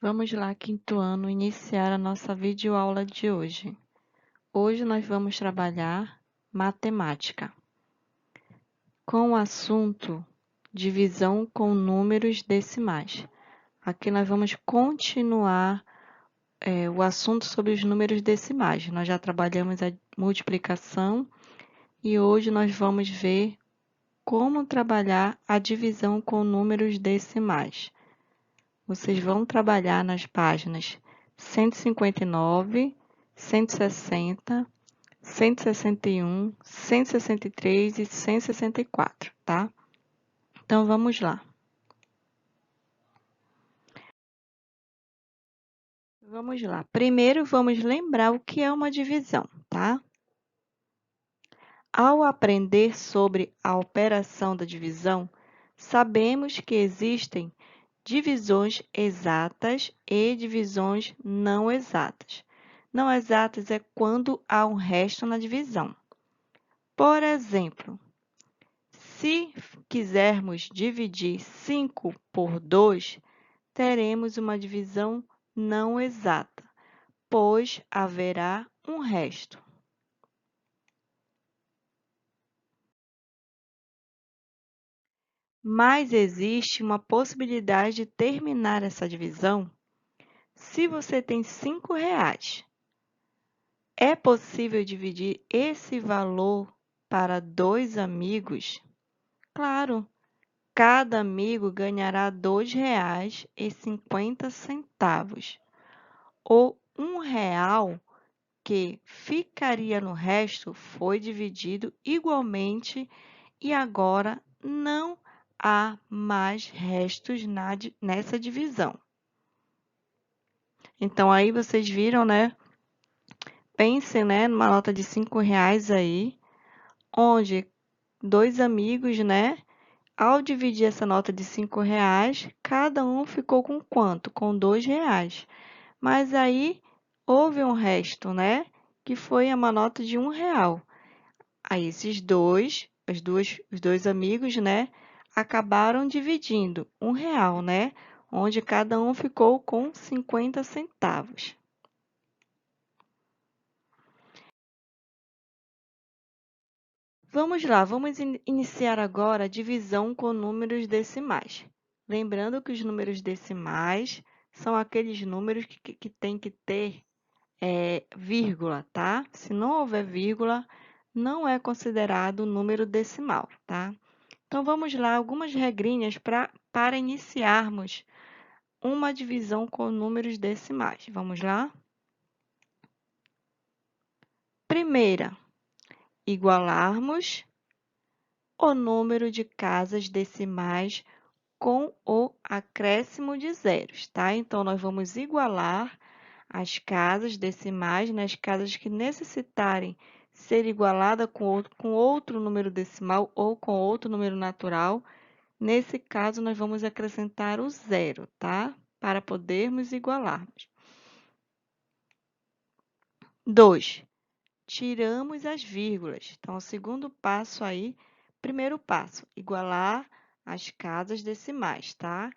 Vamos lá, quinto ano, iniciar a nossa videoaula de hoje. Hoje nós vamos trabalhar matemática, com o assunto divisão com números decimais. Aqui nós vamos continuar o assunto sobre os números decimais. Nós já trabalhamos a multiplicação e hoje nós vamos ver como trabalhar a divisão com números decimais. Vocês vão trabalhar nas páginas 159, 160, 161, 163 e 164, tá? Então, vamos lá. Vamos lá. Primeiro, vamos lembrar o que é uma divisão, tá? Ao aprender sobre a operação da divisão, sabemos que existem divisões exatas e divisões não exatas. Não exatas é quando há um resto na divisão. Por exemplo, se quisermos dividir 5 por 2, teremos uma divisão não exata, pois haverá um resto. Mas existe uma possibilidade de terminar essa divisão se você tem R$ 5. É possível dividir esse valor para 2 amigos? Claro, cada amigo ganhará R$ 2,50. O R$ 1 que ficaria no resto foi dividido igualmente e agora não há mais restos nessa divisão. Então, aí vocês viram, né? Pensem, né, numa nota de R$ 5 aí, onde 2 amigos, né? Ao dividir essa nota de R$ 5, cada um ficou com quanto? Com R$ 2. Mas aí houve um resto, né? Que foi uma nota de R$ 1. Aí esses os dois amigos, né? Acabaram dividindo R$ 1, né? Onde cada um ficou com 50 centavos. Vamos lá, vamos iniciar agora a divisão com números decimais. Lembrando que os números decimais são aqueles números que tem que ter vírgula, tá? Se não houver vírgula, não é considerado número decimal, tá? Então, vamos lá, algumas regrinhas para iniciarmos uma divisão com números decimais. Vamos lá? Primeira, igualarmos o número de casas decimais com o acréscimo de zeros, tá? Então, nós vamos igualar as casas decimais nas casas que necessitarem ser igualada com outro número decimal ou com outro número natural. Nesse caso, nós vamos acrescentar o zero, tá? Para podermos igualarmos. 2. Tiramos as vírgulas. Então, o segundo passo aí, primeiro passo, igualar as casas decimais, tá?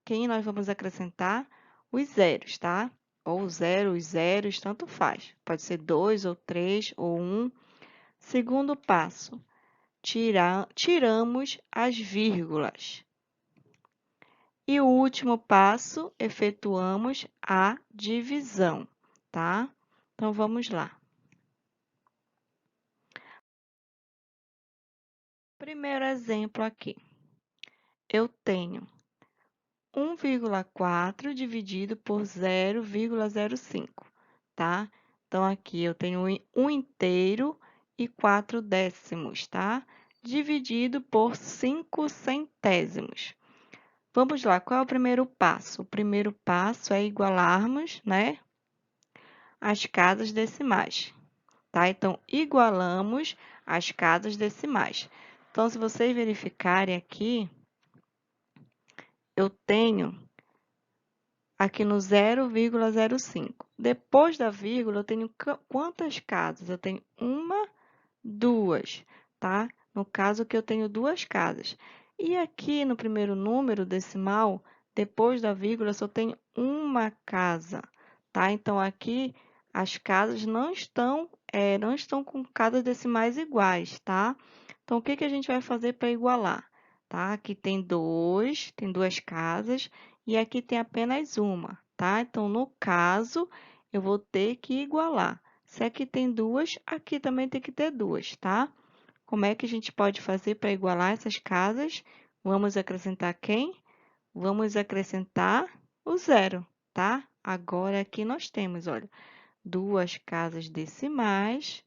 Quem nós vamos acrescentar? Os zeros, tá? Ou zero, os zeros, tanto faz. Pode ser 2 ou 3 ou 1. Segundo passo, tiramos as vírgulas. E o último passo, efetuamos a divisão, tá? Então, vamos lá. Primeiro exemplo aqui. Eu tenho 1,4 dividido por 0,05, tá? Então, aqui eu tenho 1 inteiro e 4 décimos, tá? Dividido por 5 centésimos. Vamos lá, qual é o primeiro passo? O primeiro passo é igualarmos, né, as casas decimais, tá? Então, igualamos as casas decimais. Então, se vocês verificarem aqui, eu tenho aqui no 0,05. Depois da vírgula, eu tenho quantas casas? Eu tenho uma, duas, tá? No caso que eu tenho duas casas. E aqui no primeiro número decimal, depois da vírgula, eu só tenho uma casa, tá? Então, aqui, as casas não estão com casas decimais iguais, tá? Então, o que que a gente vai fazer para igualar? Tá? Aqui tem duas casas, e aqui tem apenas uma, tá? Então, no caso, eu vou ter que igualar. Se aqui tem duas, aqui também tem que ter duas, tá? Como é que a gente pode fazer para igualar essas casas? Vamos acrescentar quem? Vamos acrescentar o zero, tá? Agora, aqui nós temos, olha, duas casas decimais,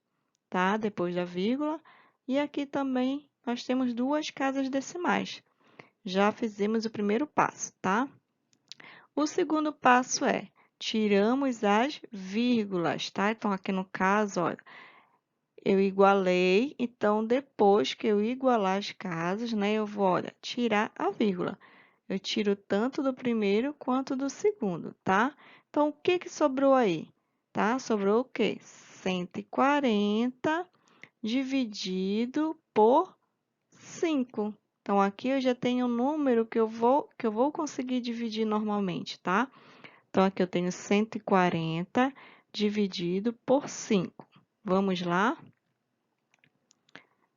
tá? Depois da vírgula. E aqui também nós temos duas casas decimais. Já fizemos o primeiro passo, tá? O segundo passo é, tiramos as vírgulas, tá? Então, aqui no caso, olha, eu igualei, então, depois que eu igualar as casas, né, eu vou, olha, tirar a vírgula. Eu tiro tanto do primeiro quanto do segundo, tá? Então, o que que sobrou aí? Tá? Sobrou o quê? 140 dividido por 5. Então, aqui eu já tenho um número que eu vou conseguir dividir normalmente, tá? Então, aqui eu tenho 140 dividido por 5. Vamos lá?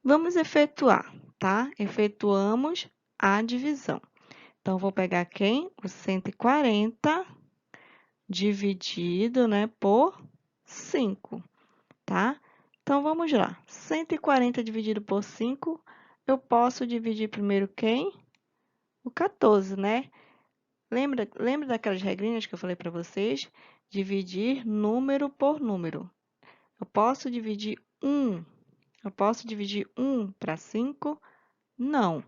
Vamos efetuar, tá? Efetuamos a divisão. Então, vou pegar quem? O 140 dividido, né, por 5, tá? Então, vamos lá. 140 dividido por 5, eu posso dividir primeiro quem? O 14, né? Lembra daquelas regrinhas que eu falei para vocês? Dividir número por número. Eu posso dividir 1. Eu posso dividir 1 para 5? Não,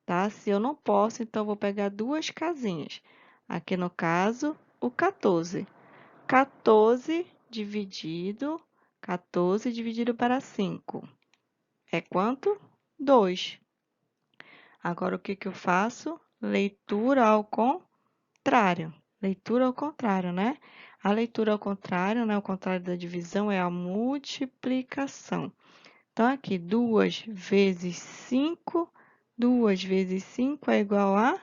tá? Se eu não posso, então, eu vou pegar duas casinhas. Aqui, no caso, o 14. 14 dividido para 5. É quanto? 2. Agora, o que que eu faço? Leitura ao contrário. Leitura ao contrário, né? A leitura ao contrário, né? O contrário da divisão é a multiplicação. Então, aqui, 2 vezes 5, 2 vezes 5 é igual a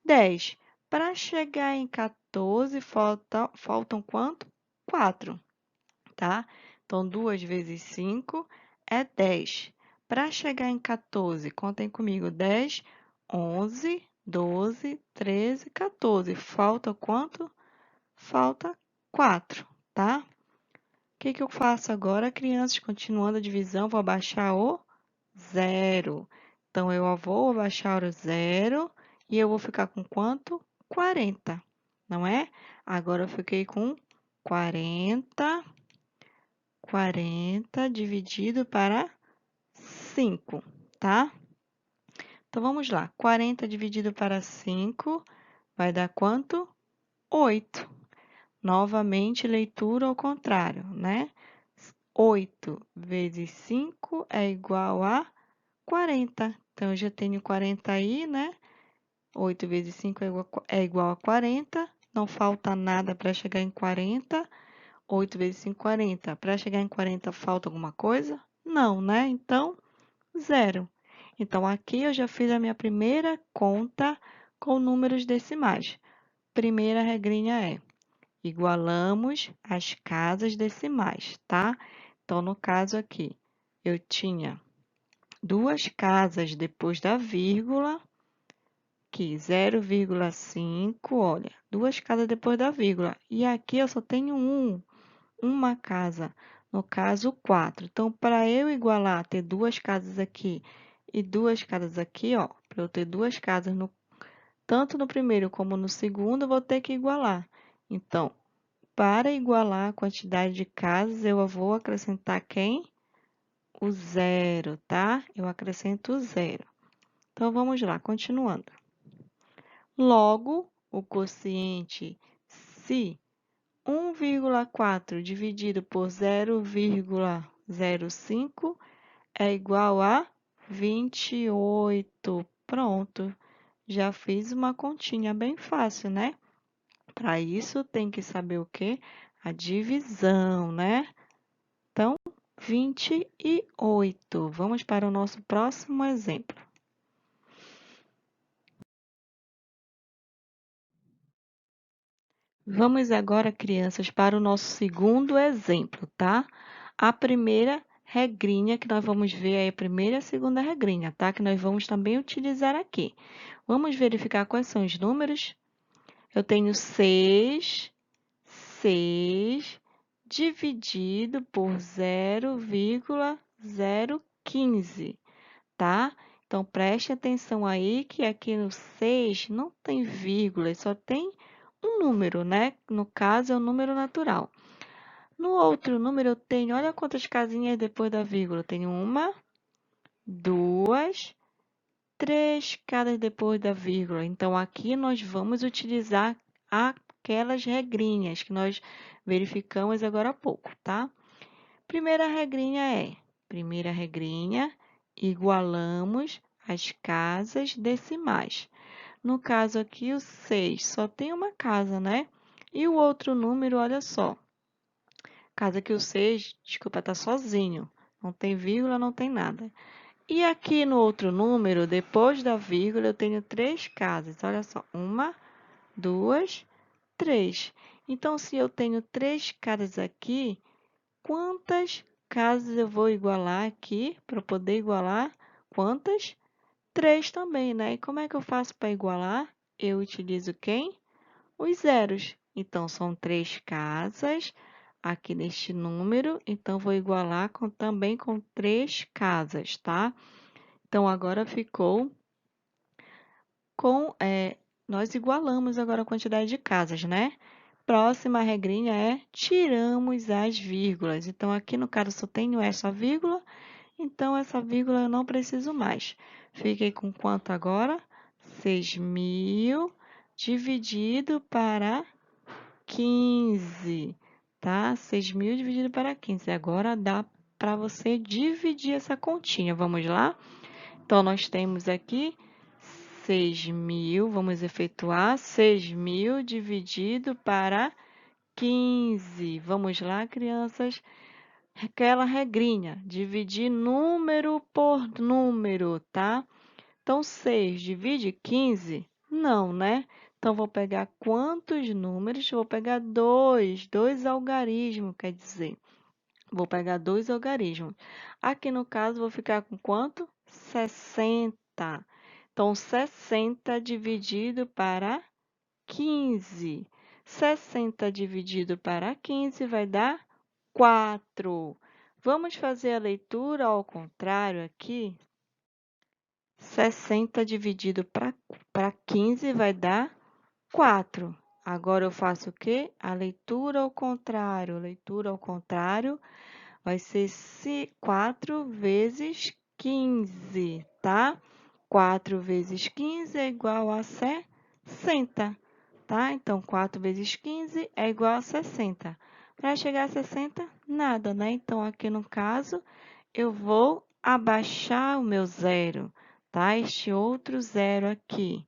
10. Para chegar em 14, faltam quanto? 4, tá? Então, 2 vezes 5 é 10. Para chegar em 14, contem comigo, 10, 11, 12, 13, 14. Falta quanto? Falta 4, tá? O que que eu faço agora, crianças? Continuando a divisão, vou abaixar o zero. Então, eu vou abaixar o zero e eu vou ficar com quanto? 40, não é? Agora, eu fiquei com 40 dividido para 5, tá? Então, vamos lá. 40 dividido para 5 vai dar quanto? 8. Novamente, leitura ao contrário, né? 8 vezes 5 é igual a 40. Então, eu já tenho 40 aí, né? 8 vezes 5 é igual a 40. Não falta nada para chegar em 40. 8 vezes 5, 40. Para chegar em 40, falta alguma coisa? Não, né? Então, zero. Então, aqui eu já fiz a minha primeira conta com números decimais. Primeira regrinha é, igualamos as casas decimais, tá? Então, no caso aqui, eu tinha duas casas depois da vírgula, aqui 0,5, olha, duas casas depois da vírgula. E aqui eu só tenho uma casa, no caso 4. Então, para eu igualar, ter duas casas aqui e duas casas aqui, ó, para eu ter duas casas tanto no primeiro como no segundo, eu vou ter que igualar. Então, para igualar a quantidade de casas, eu vou acrescentar quem? O zero, tá? Eu acrescento o zero. Então, vamos lá, continuando. Logo, o quociente, se 1,4 dividido por 0,05 é igual a 28. Pronto, já fiz uma continha bem fácil, né? Para isso, tem que saber o quê? A divisão, né? Então, 28. Vamos para o nosso próximo exemplo. Vamos agora, crianças, para o nosso segundo exemplo, tá? A primeira regrinha que nós vamos ver é a primeira e a segunda regrinha, tá? Que nós vamos também utilizar aqui. Vamos verificar quais são os números? Eu tenho 6 dividido por 0,015, tá? Então, preste atenção aí que aqui no 6 não tem vírgula, só tem um número, né? No caso, é o número natural. No outro número, eu tenho, olha quantas casinhas depois da vírgula. Eu tenho uma, duas, três casas depois da vírgula. Então, aqui nós vamos utilizar aquelas regrinhas que nós verificamos agora há pouco, tá? Primeira regrinha, igualamos as casas decimais. No caso aqui, o 6 só tem uma casa, né? E o outro número, olha só. Casa que o 6, desculpa, está sozinho. Não tem vírgula, não tem nada. E aqui no outro número, depois da vírgula, eu tenho 3 casas. Olha só, uma, duas, 3. Então, se eu tenho 3 casas aqui, quantas casas eu vou igualar aqui para poder igualar? Quantas? 3 também, né? E como é que eu faço para igualar? Eu utilizo quem? Os zeros. Então, são 3 casas aqui neste número. Então, vou igualar também com 3 casas, tá? Então, agora ficou com... nós igualamos agora a quantidade de casas, né? Próxima regrinha é tiramos as vírgulas. Então, aqui no caso só tenho essa vírgula, então essa vírgula eu não preciso mais. Fiquei com quanto agora? 6.000 dividido para 15, tá? 6.000 dividido para 15. Agora dá para você dividir essa continha. Vamos lá? Então, nós temos aqui 6.000, vamos efetuar 6.000 dividido para 15. Vamos lá, crianças? Aquela regrinha, dividir número por número, tá? Então, 6 divide 15? Não, né? Então, vou pegar quantos números? Vou pegar dois algarismos, quer dizer. Vou pegar 2 algarismos. Aqui no caso, vou ficar com quanto? 60. Então, 60 dividido para 15. 60 dividido para 15 vai dar 4. Vamos fazer a leitura ao contrário aqui. 60 dividido para 15 vai dar 4. Agora eu faço o quê? A leitura ao contrário. Leitura ao contrário vai ser 4 vezes 15, tá? 4 vezes 15 é igual a 60, tá? Então, 4 vezes 15 é igual a 60. Para chegar a 60, nada, né? Então, aqui no caso, eu vou abaixar o meu zero, tá? Este outro zero aqui,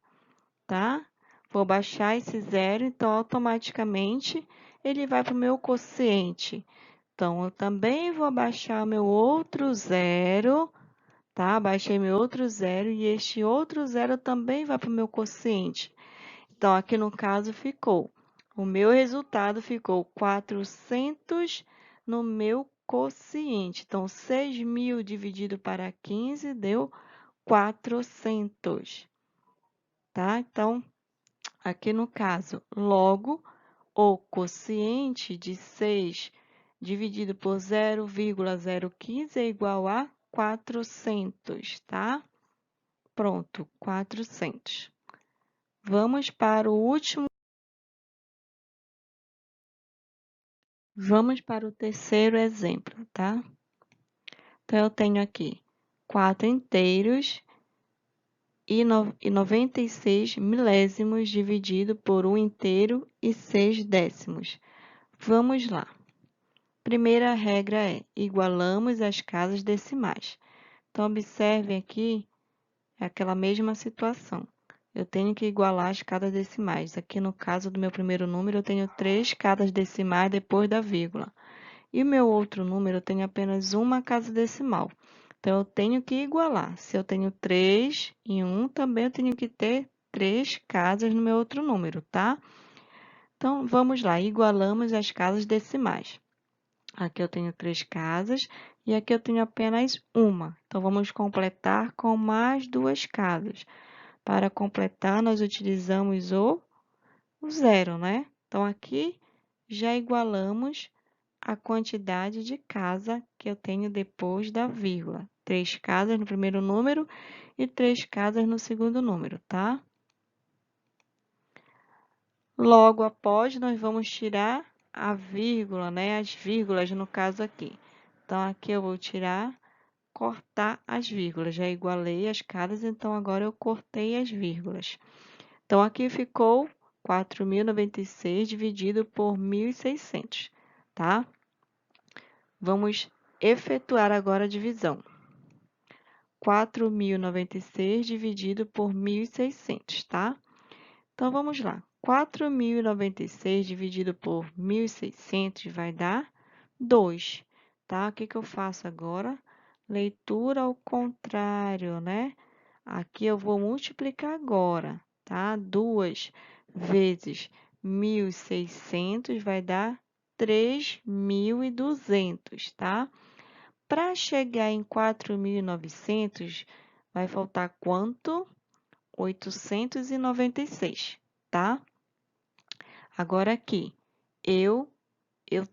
tá? Vou baixar esse zero, então, automaticamente, ele vai para o meu quociente. Então, eu também vou abaixar o meu outro zero, tá? Baixei meu outro zero e este outro zero também vai para o meu quociente. Então, aqui no caso ficou, o meu resultado ficou 400 no meu quociente. Então, 6.000 dividido para 15 deu 400, tá? Então, aqui no caso, logo, o quociente de 6 dividido por 0,015 é igual a 400, tá? Pronto, 400. Vamos para o último. Vamos para o terceiro exemplo, tá? Então, eu tenho aqui 4 inteiros e 96 milésimos dividido por 1 inteiro e 6 décimos. Vamos lá. Primeira regra é, igualamos as casas decimais. Então, observem aqui aquela mesma situação. Eu tenho que igualar as casas decimais. Aqui, no caso do meu primeiro número, eu tenho 3 casas decimais depois da vírgula. E o meu outro número, eu tenho apenas uma casa decimal. Então, eu tenho que igualar. Se eu tenho 3 em um, também eu tenho que ter 3 casas no meu outro número, tá? Então, vamos lá, igualamos as casas decimais. Aqui eu tenho 3 casas e aqui eu tenho apenas uma. Então, vamos completar com mais 2 casas. Para completar, nós utilizamos o zero, né? Então, aqui já igualamos a quantidade de casa que eu tenho depois da vírgula. 3 casas no primeiro número e 3 casas no segundo número, tá? Logo após, nós vamos tirar a vírgula, né? As vírgulas, no caso aqui. Então, aqui eu vou tirar, cortar as vírgulas. Já igualei as casas, então agora eu cortei as vírgulas. Então, aqui ficou 4.096 dividido por 1.600, tá? Vamos efetuar agora a divisão. 4.096 dividido por 1.600, tá? Então, vamos lá. 4.096 dividido por 1.600 vai dar 2, tá? O que que eu faço agora? Leitura ao contrário, né? Aqui eu vou multiplicar agora, tá? 2 vezes 1.600 vai dar 3.200, tá? Para chegar em 4.900, vai faltar quanto? 896, tá? Agora aqui, eu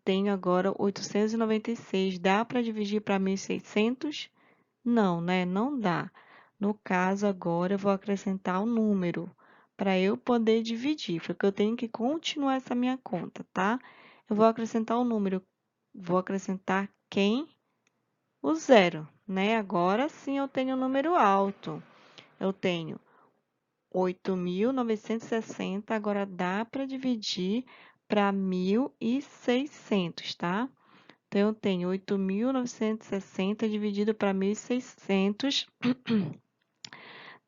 tenho agora 896. Dá para dividir para 1.600? Não, né? Não dá. No caso, agora eu vou acrescentar o número para eu poder dividir, porque eu tenho que continuar essa minha conta, tá? Eu vou acrescentar o número. Vou acrescentar quem? O zero, né? Agora sim eu tenho um número alto. Eu tenho 8.960, agora dá para dividir para 1.600, tá? Então, eu tenho 8.960 dividido para 1.600,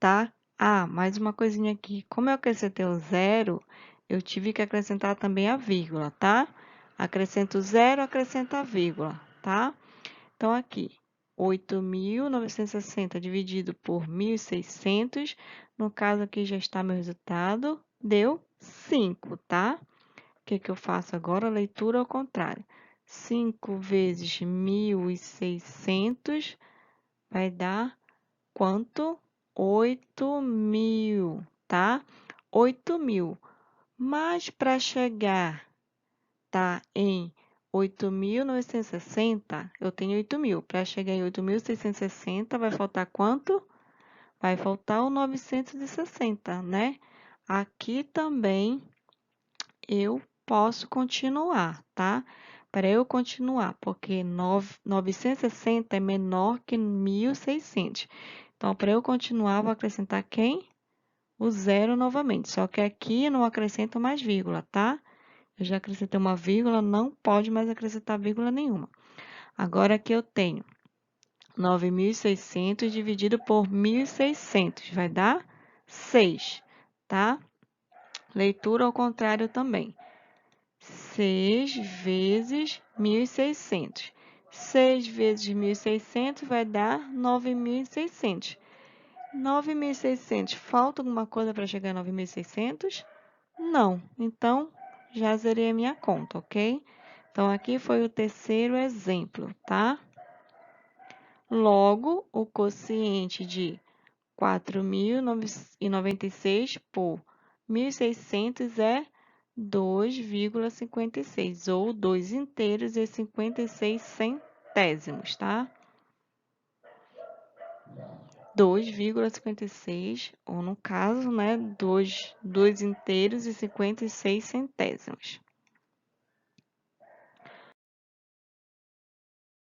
tá? Ah, mais uma coisinha aqui. Como eu acrescentei o zero, eu tive que acrescentar também a vírgula, tá? Acrescento o zero, acrescento a vírgula, tá? Então, aqui, 8.960 dividido por 1.600, no caso aqui já está meu resultado, deu 5, tá? O que que eu faço agora? Leitura ao contrário. 5 vezes 1.600 vai dar quanto? 8.000, tá? 8.000. Mas para chegar, tá, em 8.960, eu tenho 8.000. Para chegar em 8.660, vai faltar quanto? Vai faltar o 960, né? Aqui também eu posso continuar, tá? Para eu continuar, porque 960 é menor que 1.600. Então, para eu continuar, vou acrescentar quem? O zero novamente. Só que aqui não acrescento mais vírgula, tá? Eu já acrescentei uma vírgula, não pode mais acrescentar vírgula nenhuma. Agora aqui eu tenho 9.600 dividido por 1.600, vai dar 6, tá? Leitura ao contrário também. 6 vezes 1.600. 6 vezes 1.600 vai dar 9.600. 9.600, falta alguma coisa para chegar a 9.600? Não. Então, já zerei a minha conta, ok? Então, aqui foi o terceiro exemplo, tá? Logo, o quociente de 4.096 por 1.600 é 2,56, ou 2 inteiros e 56 centésimos, tá? 2,56, ou no caso, né, 2 inteiros e 56 centésimos.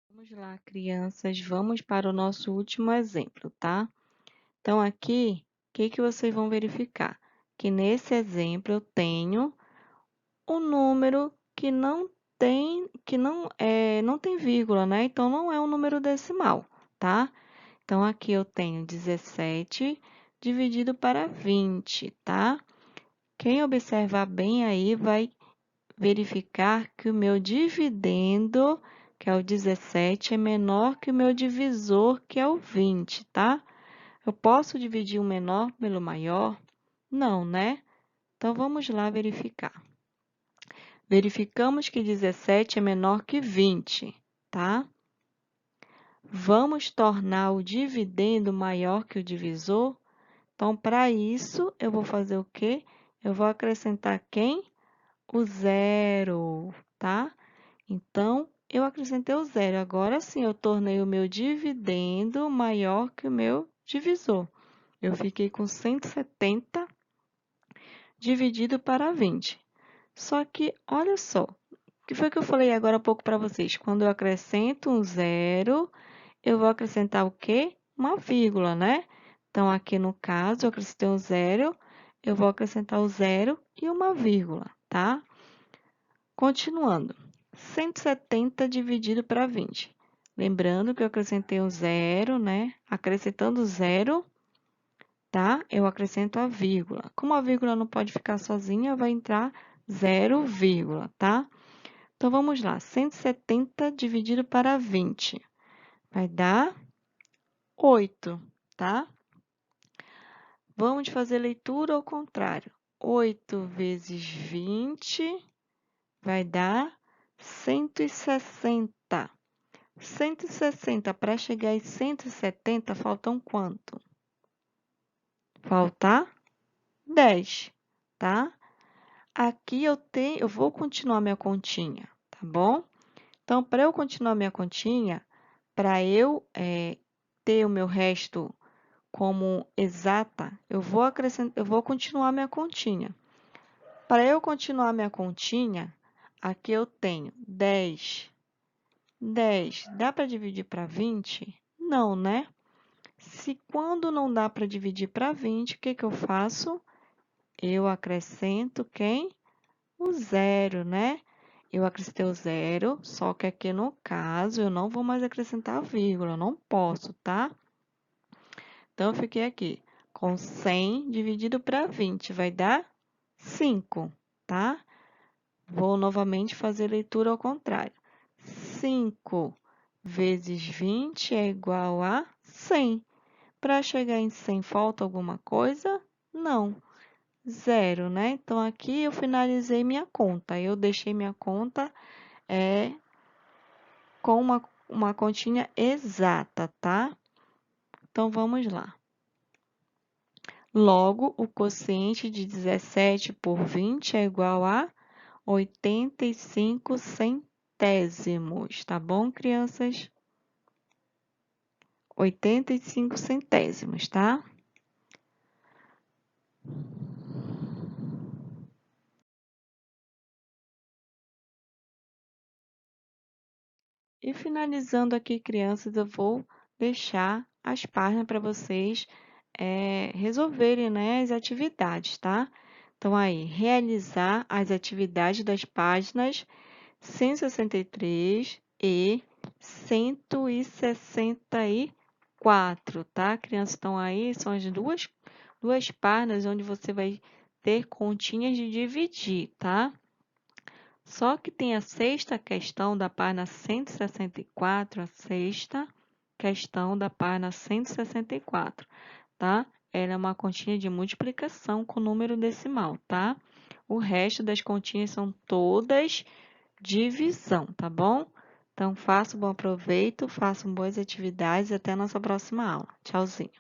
Vamos lá, crianças, vamos para o nosso último exemplo, tá? Então, aqui, o que que vocês vão verificar? Que nesse exemplo eu tenho um número que não tem, não tem vírgula, né? Então, não é um número decimal, tá? Então, aqui eu tenho 17 dividido para 20, tá? Quem observar bem aí vai verificar que o meu dividendo, que é o 17, é menor que o meu divisor, que é o 20, tá? Eu posso dividir o menor pelo maior? Não, né? Então, vamos lá verificar. Verificamos que 17 é menor que 20, tá? Vamos tornar o dividendo maior que o divisor? Então, para isso, eu vou fazer o quê? Eu vou acrescentar quem? O zero, tá? Então, eu acrescentei o zero. Agora sim, eu tornei o meu dividendo maior que o meu divisor. Eu fiquei com 170 dividido para 20. Só que, olha só, o que foi que eu falei agora há pouco para vocês? Quando eu acrescento um zero, eu vou acrescentar o quê? Uma vírgula, né? Então, aqui no caso, eu acrescentei um zero, eu vou acrescentar o zero e uma vírgula, tá? Continuando, 170 dividido para 20. Lembrando que eu acrescentei um zero, né? Acrescentando zero, tá? Eu acrescento a vírgula. Como a vírgula não pode ficar sozinha, vai entrar 0, vírgula, tá? Então, vamos lá. 170 dividido para 20. Vai dar 8, tá? Vamos fazer leitura ao contrário. 8 vezes 20 vai dar 160. 160, para chegar em 170, faltam quanto? Falta 10, tá? Aqui eu vou continuar minha continha, tá bom? Então, para eu continuar minha continha, para eu ter o meu resto como exata, eu vou continuar minha continha. Para eu continuar minha continha, aqui eu tenho 10. 10, dá para dividir para 20? Não, né? Se quando não dá para dividir para 20, o que que eu faço? Eu acrescento quem? O zero, né? Eu acrescentei o zero, só que aqui no caso eu não vou mais acrescentar a vírgula, eu não posso, tá? Então, eu fiquei aqui com 100 dividido para 20, vai dar 5, tá? Vou novamente fazer leitura ao contrário. 5 vezes 20 é igual a 100. Para chegar em 100, falta alguma coisa? Não. Zero, né? Então, aqui eu finalizei minha conta. Eu deixei minha conta com uma continha exata, tá? Então, vamos lá. Logo, o quociente de 17 por 20 é igual a 85 centésimos, tá bom, crianças? 85 centésimos, tá? E finalizando aqui, crianças, eu vou deixar as páginas para vocês resolverem, né, as atividades, tá? Então, aí, realizar as atividades das páginas 163 e 164, tá? Crianças estão aí, são as duas páginas onde você vai ter continhas de dividir, tá? Só que tem a sexta questão da página 164, a sexta questão da página 164, tá? Ela é uma continha de multiplicação com número decimal, tá? O resto das continhas são todas divisão, tá bom? Então, faça um bom proveito, façam boas atividades e até a nossa próxima aula. Tchauzinho!